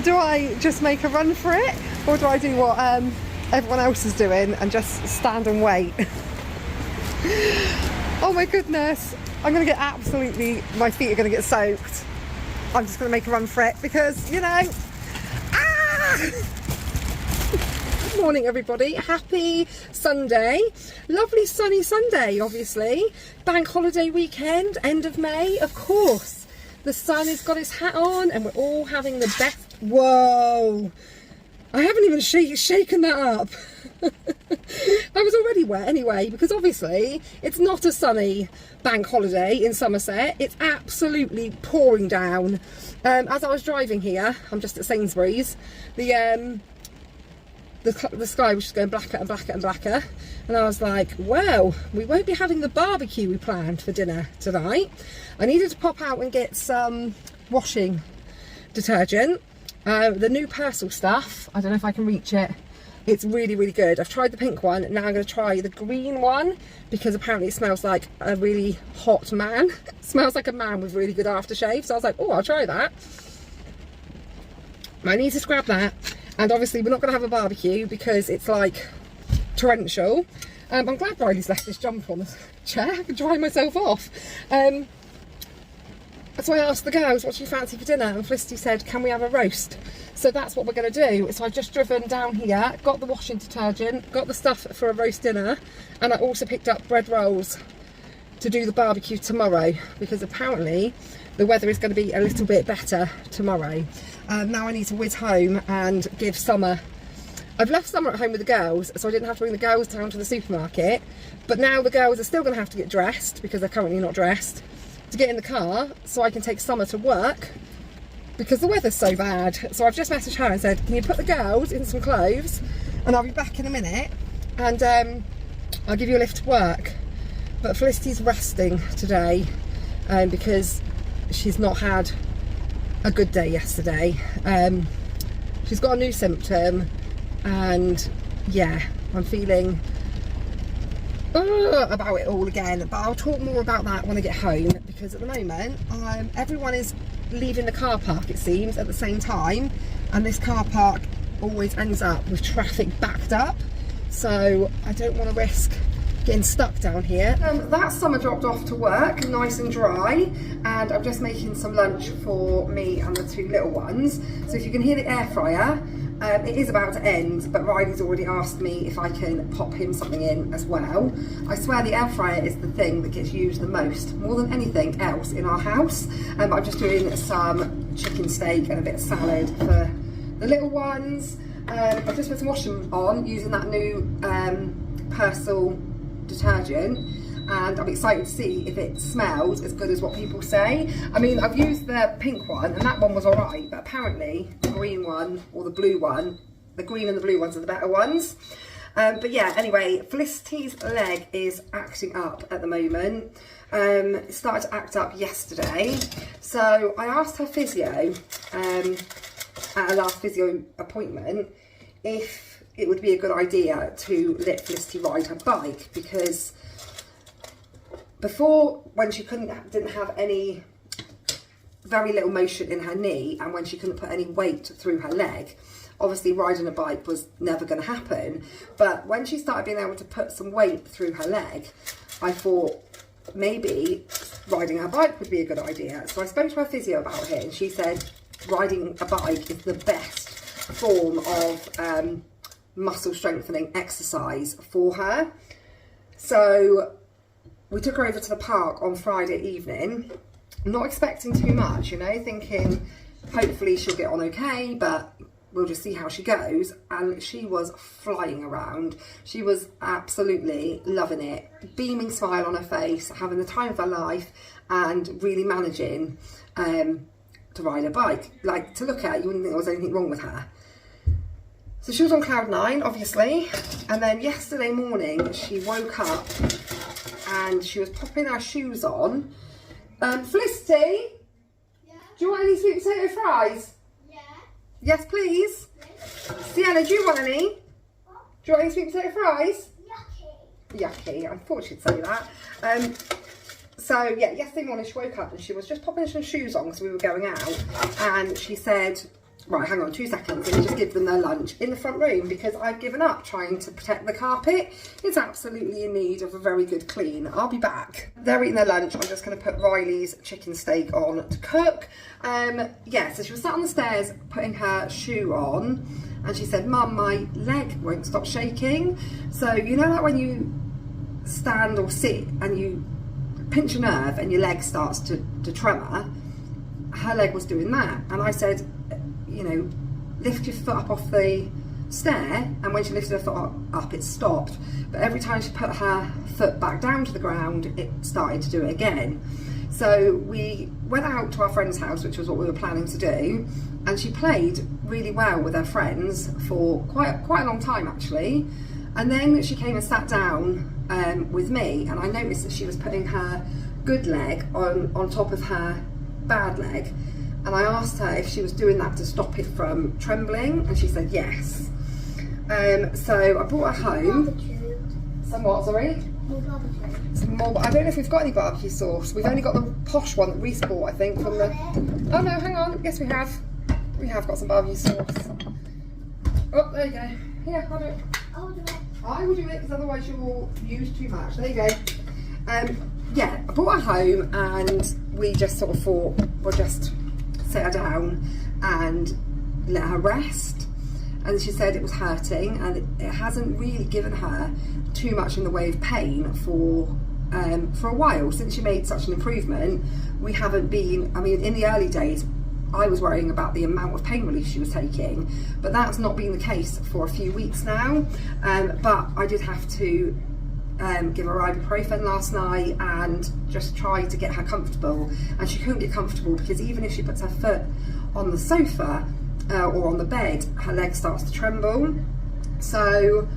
So do I just make a run for it, or do I do what everyone else is doing and just stand and wait? Oh my goodness, I'm gonna get absolutely, my feet are gonna get soaked. I'm just gonna make a run for it because, you know, Good morning everybody, happy Sunday, lovely sunny Sunday obviously, bank holiday weekend, end of May, of course. The sun has got its hat on and we're all having the best, whoa, I haven't even shaken that up. I was already wet anyway, because obviously it's not a sunny bank holiday in Somerset. It's absolutely pouring down. As I was driving here, I'm just at Sainsbury's, the sky was just going blacker and blacker and blacker, and I was like, well, we won't be having the barbecue we planned for dinner tonight. I needed to pop out and get some washing detergent, the new Persil stuff. I don't know if I can reach it. It's really, really good. I've tried the pink one, now I'm going to try the green one, because apparently it smells like a really hot man. It smells like a man with really good aftershave, so I was like, oh, I'll try that. I need to grab that, and obviously we're not going to have a barbecue because it's like torrential. I'm glad Riley's left this jumper on the chair, I can dry myself off. So I asked the girls what she fancy for dinner, and Felicity said, can we have a roast? So that's what we're going to do. So I've just driven down here, got the washing detergent, got the stuff for a roast dinner, and I also picked up bread rolls to do the barbecue tomorrow, because apparently the weather is going to be a little bit better tomorrow. Now I need to whiz home and give Summer, I've left Summer at home with the girls, so I didn't have to bring the girls down to the supermarket, but now the girls are still going to have to get dressed, because they're currently not dressed, to get in the car so I can take Summer to work, because the weather's so bad. So I've just messaged her and said, can you put the girls in some clothes and I'll be back in a minute, and I'll give you a lift to work. But Felicity's resting today because she's not had a good day yesterday. She's got a new symptom, and yeah, I'm feeling about it all again, but I'll talk more about that when I get home, because at the moment everyone is leaving the car park, it seems, at the same time, and this car park always ends up with traffic backed up, so I don't want to risk getting stuck down here. That's Summer dropped off to work, nice and dry, and I'm just making some lunch for me and the two little ones. So if you can hear the air fryer, it is about to end, but Riley's already asked me if I can pop him something in as well. I swear the air fryer is the thing that gets used the most, more than anything else in our house. I'm just doing some chicken steak and a bit of salad for the little ones. I've just put some washing on using that new Persil detergent, and I'm excited to see if it smells as good as what people say. I mean, I've used the pink one and that one was alright, but apparently the green one or the blue one, the green and the blue ones are the better ones. But yeah, anyway, Felicity's leg is acting up at the moment. It started to act up yesterday, so I asked her physio at her last physio appointment if it would be a good idea to let Felicity ride her bike, because before, when she didn't have any, very little motion in her knee, and when she couldn't put any weight through her leg, obviously riding a bike was never going to happen. But when she started being able to put some weight through her leg, I thought maybe riding her bike would be a good idea. So I spoke to her physio about it, and she said riding a bike is the best form of muscle strengthening exercise for her. So we took her over to the park on Friday evening, not expecting too much, you know, thinking hopefully she'll get on okay, but we'll just see how she goes. And she was flying around. She was absolutely loving it, beaming smile on her face, having the time of her life, and really managing to ride a bike. Like, to look at, you wouldn't think there was anything wrong with her. So she was on cloud 9, obviously, and then yesterday morning she woke up and she was popping her shoes on. Felicity? Yeah? Do you want any sweet potato fries? Yeah. Yes, please? Yes. Sienna, do you want any? What? Do you want any sweet potato fries? Yucky. Yucky, I thought she'd say that. So yeah, yesterday morning she woke up and she was just popping some shoes on because we were going out, and she said, right, hang on 2 seconds, and just give them their lunch in the front room, because I've given up trying to protect the carpet. It's absolutely in need of a very good clean. I'll be back. They're eating their lunch. I'm just going to put Riley's chicken steak on to cook. Yeah, so she was sat on the stairs putting her shoe on, and she said, Mum, my leg won't stop shaking. So you know, like when you stand or sit and you pinch a nerve and your leg starts to tremor, her leg was doing that. And I said, you know, lift your foot up off the stair, and when she lifted her foot up, it stopped. But every time she put her foot back down to the ground, it started to do it again. So we went out to our friend's house, which was what we were planning to do, and she played really well with her friends for quite a long time actually. And then she came and sat down with me, and I noticed that she was putting her good leg on top of her bad leg, and I asked her if she was doing that to stop it from trembling, and she said yes. So I brought her home. Some what, sorry? More barbecue. Some more, I don't know if we've got any barbecue sauce. We've only got the posh one that Reese bought, I think, from the... Oh no, hang on, yes we have. We have got some barbecue sauce. Oh, there you go. Here, I'll do it. I'll do it. I will do it, because otherwise you'll use too much. There you go. Yeah, I brought her home, and we just sort of thought we'll just sit her down and let her rest. And she said it was hurting, and it hasn't really given her too much in the way of pain for a while. Since she made such an improvement, we haven't been, I mean, in the early days, I was worrying about the amount of pain relief she was taking, but that's not been the case for a few weeks now. But I did have to give her ibuprofen last night and just try to get her comfortable, and she couldn't get comfortable because even if she puts her foot on the sofa or on the bed, her leg starts to tremble. So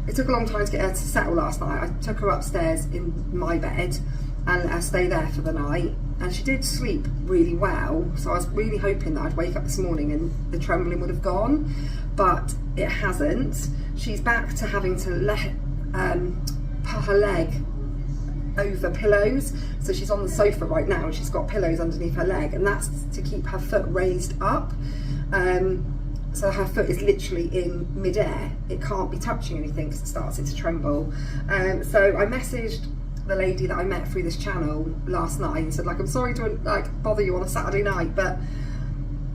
it took a long time to get her to settle last night. I took her upstairs in my bed and let her stay there for the night, and she did sleep really well. So I was really hoping that I'd wake up this morning and the trembling would have gone, but it hasn't. She's back to having to put her leg over pillows. So she's on the sofa right now and she's got pillows underneath her leg, and that's to keep her foot raised up. So her foot is literally in midair. It can't be touching anything because it starts to tremble. So I messaged the lady that I met through this channel last night and said, like, I'm sorry to bother you on a Saturday night, but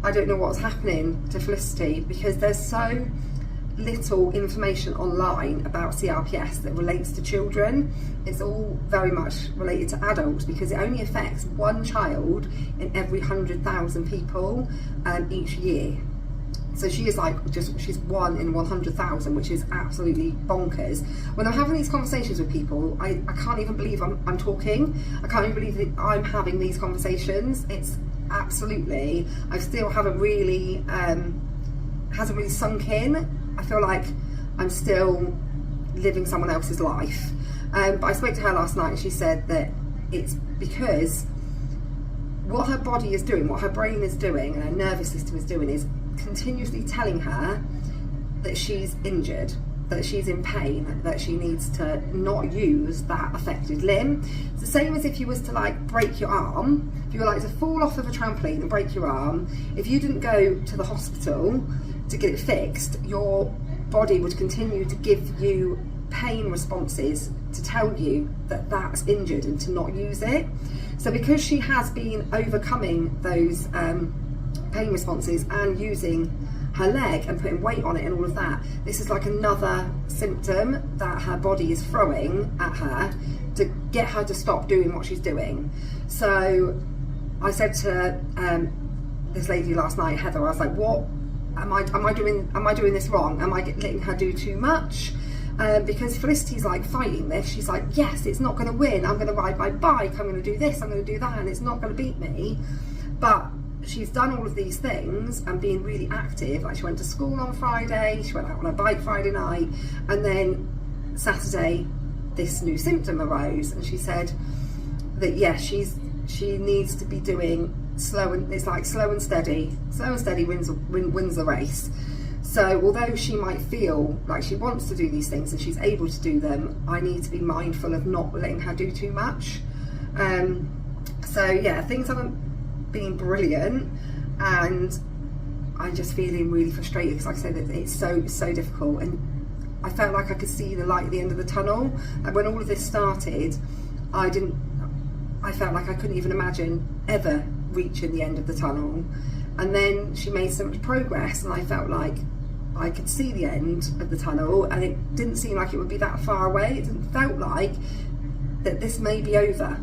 I don't know what's happening to Felicity, because there's so little information online about CRPS that relates to children. It's all very much related to adults, because it only affects one child in every 100,000 people each year. So she is she's 1 in 100,000, which is absolutely bonkers. When I'm having these conversations with people, I can't even believe I'm talking. I can't even believe that I'm having these conversations. It's absolutely, I still haven't really, hasn't really sunk in. I feel like I'm still living someone else's life. But I spoke to her last night and she said that it's because what her body is doing, what her brain is doing and her nervous system is doing is continuously telling her that she's injured, that she's in pain, that she needs to not use that affected limb. It's the same as if you was to break your arm. If you were to fall off of a trampoline and break your arm, if you didn't go to the hospital to get it fixed, your body would continue to give you pain responses to tell you that that's injured and to not use it. So because she has been overcoming those pain responses and using her leg and putting weight on it and all of that, this is like another symptom that her body is throwing at her to get her to stop doing what she's doing. So I said to this lady last night, Heather, I was like, what am I doing this wrong? Am I letting her do too much? Because Felicity's fighting this. She's like, yes, it's not going to win. I'm going to ride my bike. I'm going to do this. I'm going to do that, and it's not going to beat me. But she's done all of these things and being really active. She went to school on Friday. She went out on her bike Friday night, and then Saturday, this new symptom arose, and she said that yes, she needs to be doing slow and it's slow and steady. Slow and steady wins the race. So although she might feel like she wants to do these things and she's able to do them, I need to be mindful of not letting her do too much. So yeah, things haven't been brilliant, and I'm just feeling really frustrated because, like I said, it's so difficult, and I felt like I could see the light at the end of the tunnel. And when all of this started, I felt like I couldn't even imagine ever reaching the end of the tunnel. And then she made so much progress, and I felt like I could see the end of the tunnel, and it didn't seem like it would be that far away. It didn't felt like that this may be over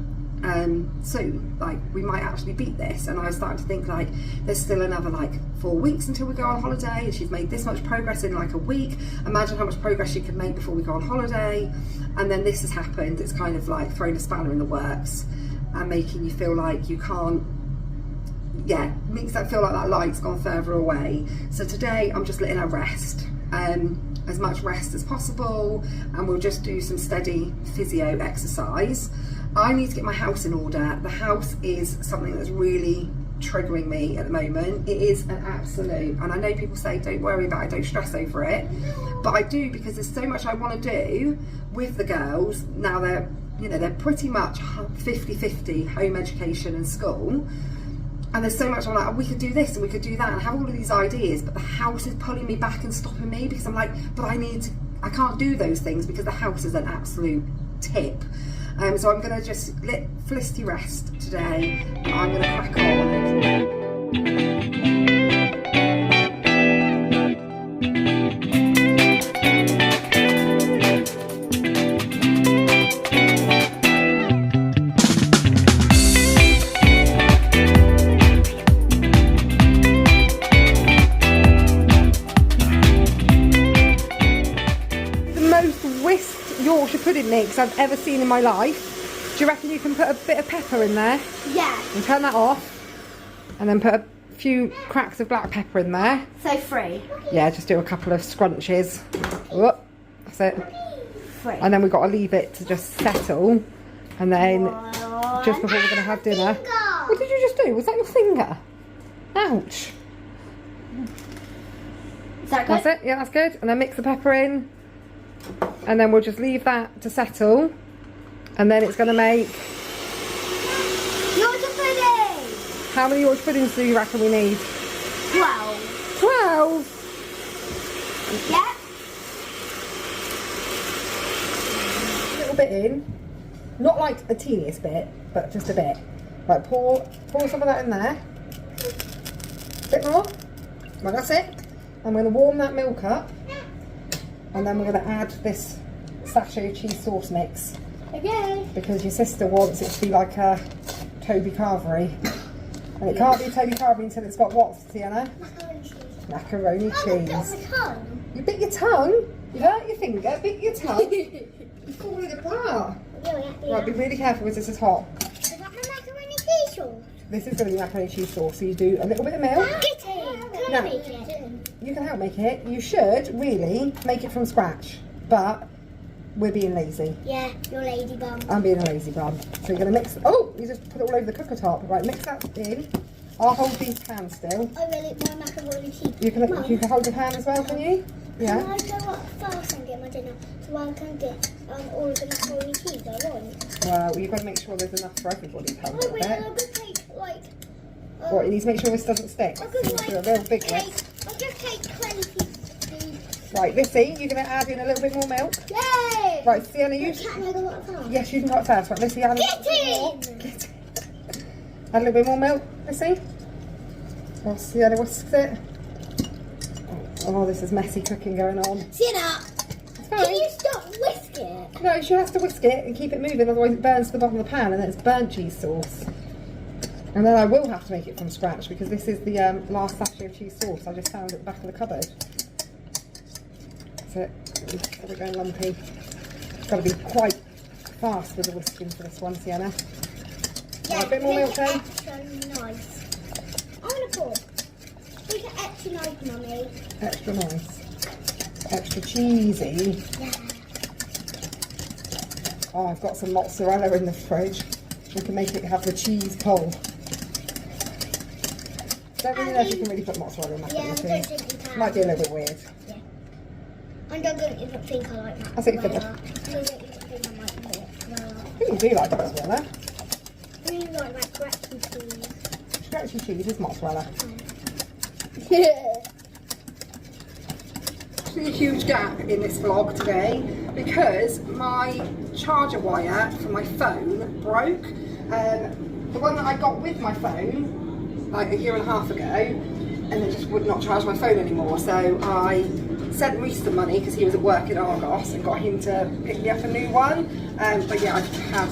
soon, like we might actually beat this. And I was starting to think, like, there's still another like 4 weeks until we go on holiday, and she's made this much progress in like a week. Imagine how much progress she could make before we go on holiday. And then this has happened. It's kind of like thrown a spanner in the works and making you feel like you can't, makes that feel like that light's gone further away. So today I'm just letting her rest, as much rest as possible, and we'll just do some steady physio exercise. I need to get my house in order. The house is something that's really triggering me at the moment. It is an absolute, and I know people say don't worry about it, don't stress over it, but I do, because there's so much I want to do with the girls. Now they're pretty much 50-50 home education and school, and there's so much I'm like, oh, we could do this and we could do that, and I have all of these ideas, but the house is pulling me back and stopping me, because I'm like, but I can't do those things because the house is an absolute tip. So I'm going to just let Felicity rest today. I'm going to crack on. Yorkshire pudding mix I've ever seen in my life. Do you reckon you can put a bit of pepper in there? Yeah. And turn that off, and then put a few cracks of black pepper in there. So 3. Yeah, just do a couple of scrunches. Whoop, that's it. 3. And then we've got to leave it to just settle, and then just before we're going to have dinner. What did you just do? Was that your finger? Ouch. Is that good? That's it. Yeah, that's good. And then mix the pepper in. And then we'll just leave that to settle, and then it's going to make Yorkshire pudding! How many Yorkshire puddings do you reckon we need? 12. 12? Yeah. A little bit in, not like a teeniest bit, but just a bit. Right, pour some of that in there. A bit more. Right, that's it. I'm going to warm that milk up. And then we're going to add this sachet of cheese sauce mix. Okay. Because your sister wants it to be like a Toby Carvery. And it can't be Toby Carvery until it's got what, Sienna? Macaroni cheese. Macaroni cheese. You bit your tongue? You hurt your finger, bit your tongue. You're falling apart. Right, be really careful because this is hot. Is that the macaroni cheese sauce? This is going to be macaroni cheese sauce. So you do a little bit of milk. Get it. Can I make it? You can help make it. You should really make it from scratch, but we're being lazy. Yeah, you're lazy bum. I'm being a lazy bum. So you're going to mix. Oh, you just put it all over the cooker top. Right, mix that in. I'll hold these pans still. I really my macaroni cheese. You can hold the pan as well, can you? Yeah. Can I go up first and get my dinner so I can get all of the macaroni cheese I want? Well, you've got to make sure there's enough for everybody. Oh wait, I'm gonna take like. What, you need to make sure this doesn't stick. I'm gonna Do a real big one. I'll just take 20. Right, Lissy, you're going to add in a little bit more milk. Yay! Right, Sienna, you. Can I go up first? Yes, you can go up first. Right, Lissy, add a little bit more. Get in. Add a little bit more milk, Lissy. Oh, Sienna whisks it. Oh, this is messy cooking going on. Sienna, can you stop whisking it? No, she has to whisk it and keep it moving, otherwise it burns to the bottom of the pan, and then it's burnt cheese sauce. And then I will have to make it from scratch because this is the last sachet of cheese sauce I just found at the back of the cupboard. That's it. Got it going lumpy. Got to be quite fast with the whisking for this one, Sienna. Yeah, Right, a bit more milk then. Extra nice. I'm gonna pour. Make it extra nice, Mummy. Extra nice. Extra cheesy. Yeah. Oh, I've got some mozzarella in the fridge. We can make it have the cheese pull. Don't really know if you can really put mozzarella in macaroni cheese. I don't think you can. Might be a little bit weird. Yeah. I don't even think I like that. That's what you think of. I don't even think I like it. I think you do like mozzarella. I really like scratchy cheese. Scratchy cheese is mozzarella. Yeah. A huge gap in this vlog today because my charger wire for my phone broke. The one that I got with my phone like a year and a half ago, and it just would not charge my phone anymore. So I sent Reese the money because he was at work in Argos and got him to pick me up a new one. But yeah, I had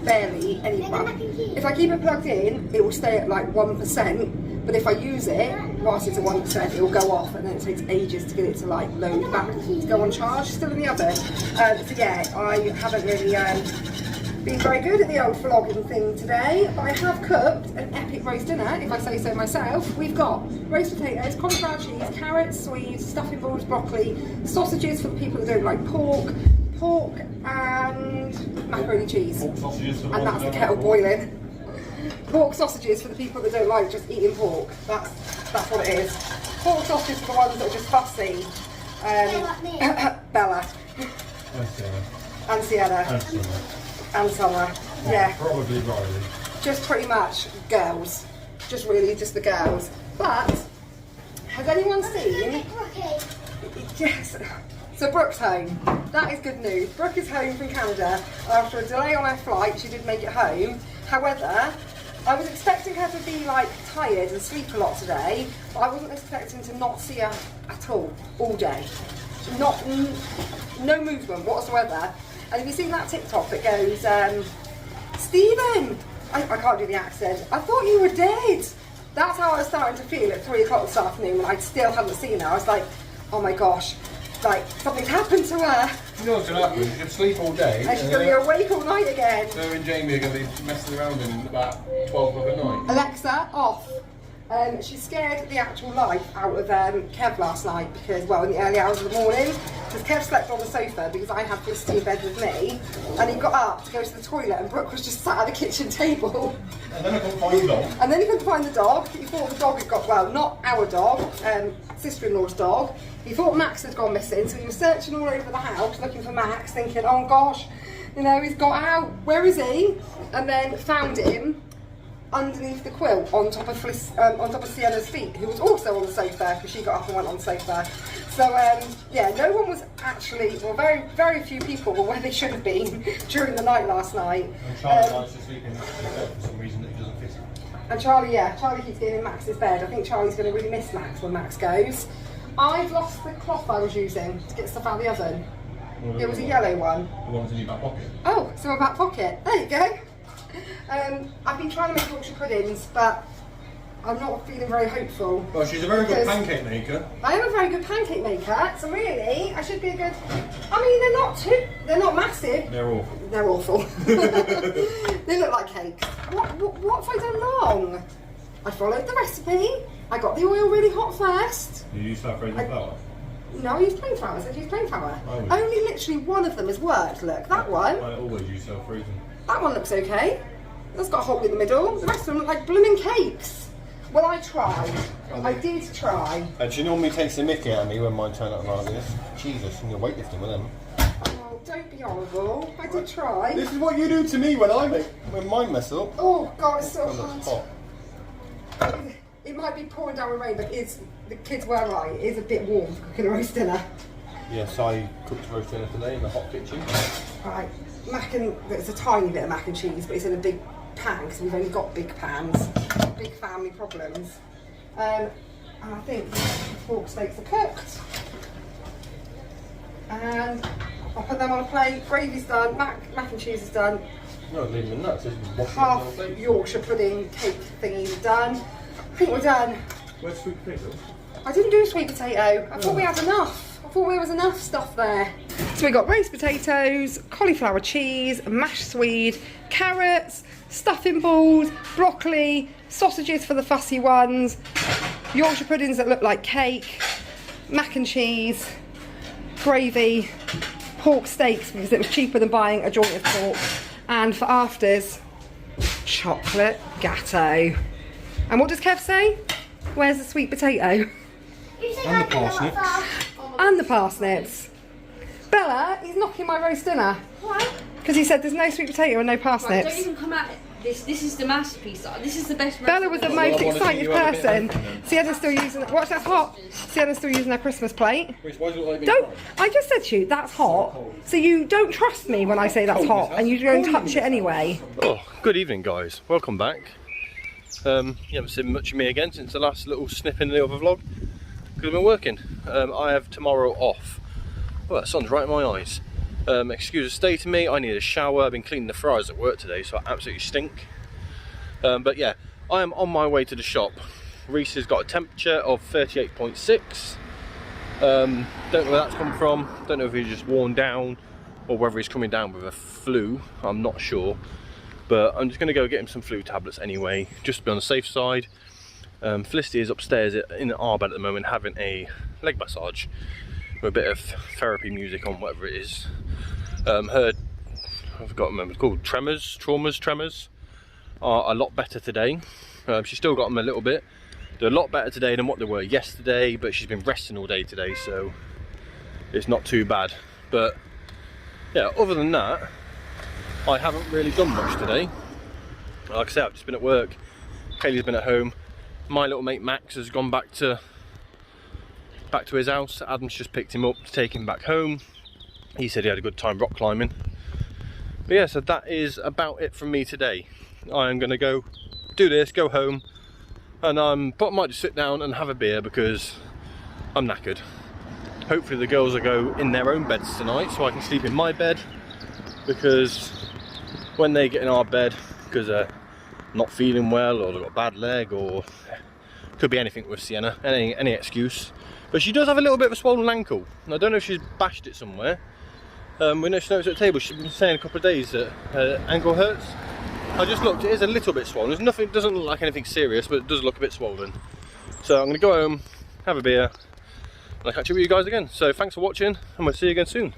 barely any fun. If I keep it plugged in, it will stay at like 1%. But if I use it whilst it's at 1%, it will go off, and then it takes ages to get it to like load back to go on charge. Still in the oven. So yeah, I haven't really been very good at the old vlogging thing today, but I have cooked an epic roast dinner, if I say so myself. We've got roast potatoes, cauliflower cheese, carrots, swedes, stuffing balls, broccoli, sausages for the people that don't like pork and macaroni cheese. Pork sausages for the and ones that's the that kettle don't like boiling. Pork sausages for the people that don't like just eating pork. That's what it is. Pork sausages for the ones that are just fussy. Like me. Bella and Sienna and Summer. Yeah. Probably Riley. Just pretty much girls. Just really just the girls. But has anyone seen? Yes. So Brooke's home. That is good news. Brooke is home from Canada. After a delay on her flight, she did make it home. However, I was expecting her to be like tired and sleep a lot today, but I wasn't expecting to not see her at all day. No movement whatsoever. And have you seen that TikTok that goes, Stephen, I can't do the accent, I thought you were dead. That's how I was starting to feel at 3 o'clock this afternoon when I still hadn't seen her. I was like, oh my gosh, like something's happened to her. You know what's going to happen? She's going to sleep all day. And she's going to be awake all night again. Her and Jamie are going to be messing around in about 12 o'clock at night. Alexa, off. She scared the actual life out of Kev last night because, well, in the early hours of the morning, because Kev slept on the sofa because I had Felicity in bed with me, and he got up to go to the toilet and Brooke was just sat at the kitchen table. And then I couldn't find the dog. And then he couldn't find the dog. He thought the dog had got, well, not our dog, sister-in-law's dog. He thought Max had gone missing, so he was searching all over the house looking for Max, thinking, oh gosh, you know, he's got out, where is he? And then found him underneath the quilt on top of Sienna's feet, who was also on the sofa because she got up and went on the sofa. So yeah, no one was actually, well, very few people were where they should have been during the night last night. And Charlie likes to sleep in his bed for some reason that he doesn't fit. And Charlie keeps getting in Max's bed. I think Charlie's going to really miss Max when Max goes. I've lost the cloth I was using to get stuff out of the oven. It was a yellow one. The one's in your back pocket. Oh, so my back pocket. There you go. I've been trying to make Yorkshire puddings, but I'm not feeling very hopeful. Well, she's a very good pancake maker. I am a very good pancake maker, so really, I should be a good... I mean, they're not massive. They're awful. They're awful. They look like cakes. What have I done wrong? I followed the recipe. I got the oil really hot first. You use that frozen flour? No, I used plain flour. I said use plain flour. Oh. Only literally one of them has worked. Look, that one. I always use self-freezing. That one looks okay. That's got a hole in the middle. The rest of them look like blooming cakes. Well, I tried. I did try. And she normally takes the mickey out of me when mine turn out like this. Jesus, and you're weightlifting with them. Oh, don't be horrible. I did try. This is what you do to me when mine mess up. Oh, God, it's so Oh, that's hot. hot. It might be pouring down with rain, but the kids were right. It is a bit warm for cooking a roast dinner. Yes, I cooked roast dinner today in the hot kitchen. Right, there's a tiny bit of mac and cheese, but it's in a big pan because we've only got big pans. Big family problems. And I think the pork steaks are cooked. And I'll put them on a plate. Gravy's done, mac and cheese is done. No, leave them in nuts. Half Yorkshire pudding cake thingies are done. I think we're done. Where's sweet potato? I didn't do sweet potato. I thought we had enough. I thought there was enough stuff there. So we got roast potatoes, cauliflower cheese, mashed swede, carrots, stuffing balls, broccoli, sausages for the fussy ones, Yorkshire puddings that look like cake, mac and cheese, gravy, pork steaks because it was cheaper than buying a joint of pork, and for afters, chocolate gatto. And what does Kev say? Where's the sweet potato? And the parsnips. And the parsnips. Bella, he's knocking my roast dinner. Why? Because he said there's no sweet potato and no Right, parsnips. don't even come at it. This is the masterpiece. This is the best. Bella was the most excited person. Sienna's still using. Watch, that's hot. Sienna's still using her Christmas plate. Don't. I just said to you that's hot. So you don't trust me when I say that's hot, and you go and touch it anyway. Oh, good evening, guys. Welcome back. You haven't seen much of me again since the last little snip in the other vlog because I've been working. I have tomorrow off. Oh, that sun's right in my eyes. Excuse the state of me, I need a shower. I've been cleaning the fryers at work today, so I absolutely stink. But yeah, I am on my way to the shop. Reese has got a temperature of 38.6. Don't know where that's come from. Don't know if he's just worn down or whether he's coming down with a flu. I'm not sure. But I'm just going to go get him some flu tablets anyway, just to be on the safe side. Felicity is upstairs in our bed at the moment having a leg massage with a bit of therapy music on, whatever it is. Her, I forgot to remember, it's called tremors are a lot better today. She's still got them a little bit. They're a lot better today than what they were yesterday, but she's been resting all day today, so it's not too bad. But yeah, other than that, I haven't really done much today. Like I said, I've just been at work. Kaylee's been at home. My little mate Max has gone back to his house. Adam's just picked him up to take him back home. He said he had a good time rock climbing. But yeah, so that is about it from me today. I am going to go do this, go home, and but I might just sit down and have a beer because I'm knackered. Hopefully the girls will go in their own beds tonight so I can sleep in my bed, because when they get in our bed because they're not feeling well or they've got a bad leg, or could be anything with Sienna, any excuse. But she does have a little bit of a swollen ankle, and I don't know if she's bashed it somewhere. When she noticed at the table, she's been saying a couple of days that her ankle hurts. I just looked, it is a little bit swollen. There's nothing, doesn't look like anything serious, but it does look a bit swollen. So I'm going to go home, have a beer, and I'll catch up with you guys again. So thanks for watching, and we'll see you again soon.